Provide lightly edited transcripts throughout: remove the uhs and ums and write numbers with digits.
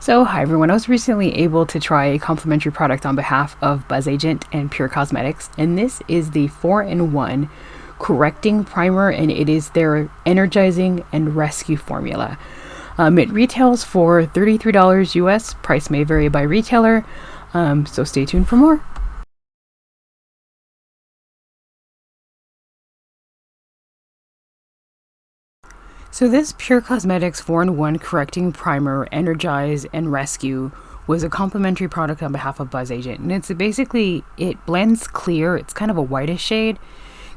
So, hi everyone. I was recently able to try a complimentary product on behalf of Bzzagent and Pur Cosmetics, and this is the 4-in-1 Correcting Primer, and it is their Energizing and Rescue formula. It retails for $33 US. Price may vary by retailer, so stay tuned for more. So this Pur Cosmetics 4-in-1 Correcting Primer, Energize, and Rescue was a complimentary product on behalf of Bzzagent. And it's basically, it blends clear. It's kind of a whitish shade.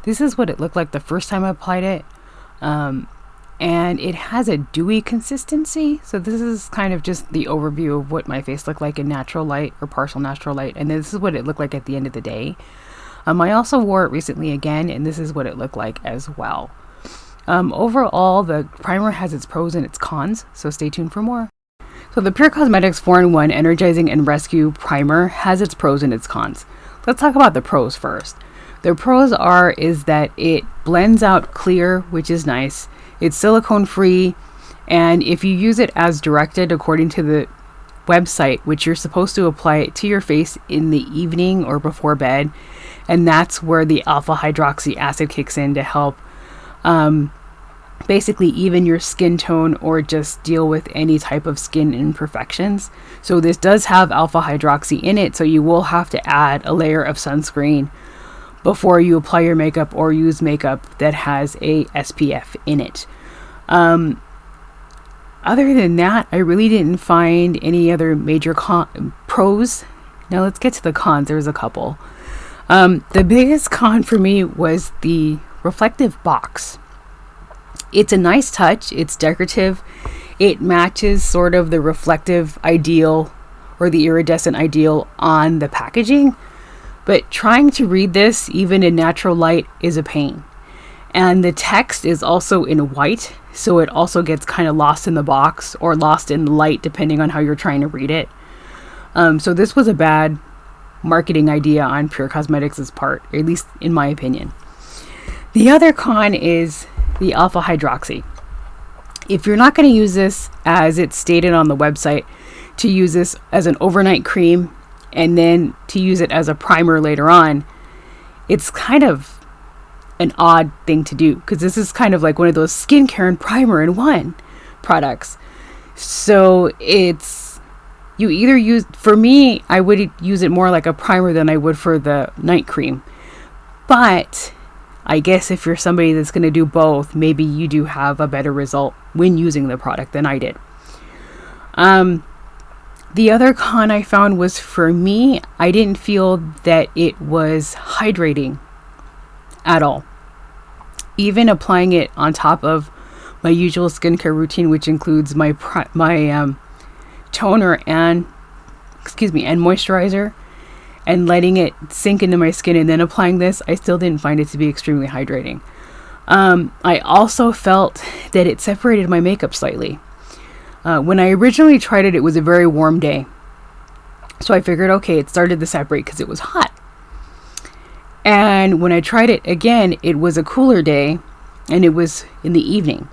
This is what it looked like the first time I applied it. And it has a dewy consistency. So this is kind of just the overview of what my face looked like in natural light or partial natural light. And this is what it looked like at the end of the day. I also wore it recently again, and this is what it looked like as well. Overall, the primer has its pros and its cons, so stay tuned for more. So the Pur Cosmetics 4-in-1 Energizing and Rescue Primer has its pros and its cons. Let's talk about the pros first. The pros is that it blends out clear, which is nice. It's silicone free, and if you use it as directed according to the website, which you're supposed to apply it to your face in the evening or before bed, and that's where the alpha hydroxy acid kicks in to help basically even your skin tone or just deal with any type of skin imperfections. So this does have alpha hydroxy in it, so you will have to add a layer of sunscreen before you apply your makeup or use makeup that has a SPF in it. Other than that, I really didn't find any other major pros. Now let's get to the cons. There's a couple. The biggest con for me was the reflective box. It's a nice touch. It's decorative. It matches sort of the reflective ideal or the iridescent ideal on the packaging. But trying to read this, even in natural light, is a pain. And the text is also in white, so it also gets kind of lost in the box or lost in the light, depending on how you're trying to read it. So this was a bad marketing idea on Pur Cosmetics' part, at least in my opinion. The other con is the alpha hydroxy. If you're not going to use this as it's stated on the website, to use this as an overnight cream and then to use it as a primer later on, it's kind of an odd thing to do, because this is kind of like one of those skincare and primer in one products. So it's, you either use, for me, I would use it more like a primer than I would for the night cream. But I guess if you're somebody that's going to do both, maybe you do have a better result when using the product than I did. The other con I found was, for me, I didn't feel that it was hydrating at all. Even applying it on top of my usual skincare routine, which includes my toner and moisturizer, and letting it sink into my skin and then applying this, I still didn't find it to be extremely hydrating. I also felt that it separated my makeup slightly. When I originally tried it, it was a very warm day. So I figured, okay, it started to separate because it was hot. And when I tried it again, it was a cooler day and it was in the evening.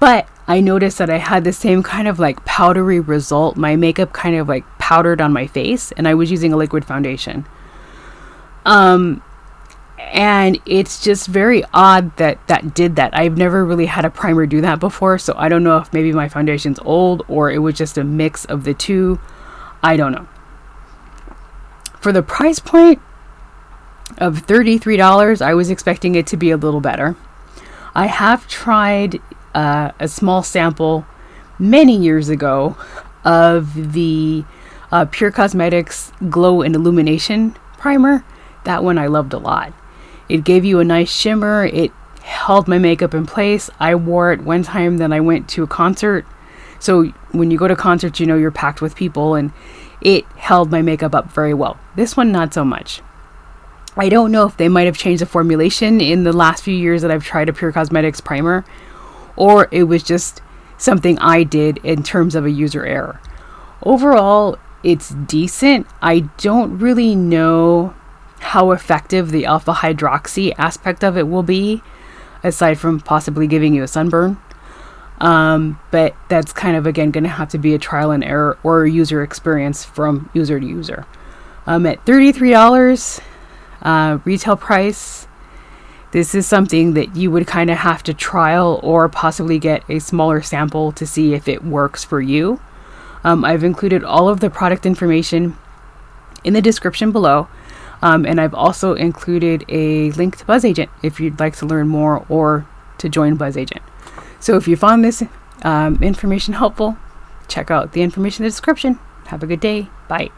But I noticed that I had the same kind of like powdery result. My makeup kind of like powdered on my face, and I was using a liquid foundation. And it's just very odd that did that. I've never really had a primer do that before, so I don't know if maybe my foundation's old or it was just a mix of the two. I don't know. For the price point of $33, I was expecting it to be a little better. I have tried a small sample many years ago of the Pur Cosmetics Glow and Illumination Primer. That one I loved a lot. It gave you a nice shimmer. It held my makeup in place. I wore it one time, then I went to a concert. So when you go to concerts, you know you're packed with people, and it held my makeup up very well. This one, not so much. I don't know if they might have changed the formulation in the last few years that I've tried a Pur Cosmetics primer, or it was just something I did in terms of a user error. Overall, it's decent. I don't really know how effective the alpha hydroxy aspect of it will be, aside from possibly giving you a sunburn. But that's kind of, again, going to have to be a trial and error or user experience from user to user. At $33 retail price, this is something that you would kind of have to trial or possibly get a smaller sample to see if it works for you. I've included all of the product information in the description below. And I've also included a link to Bzzagent if you'd like to learn more or to join Bzzagent. So if you found this information helpful, check out the information in the description. Have a good day. Bye.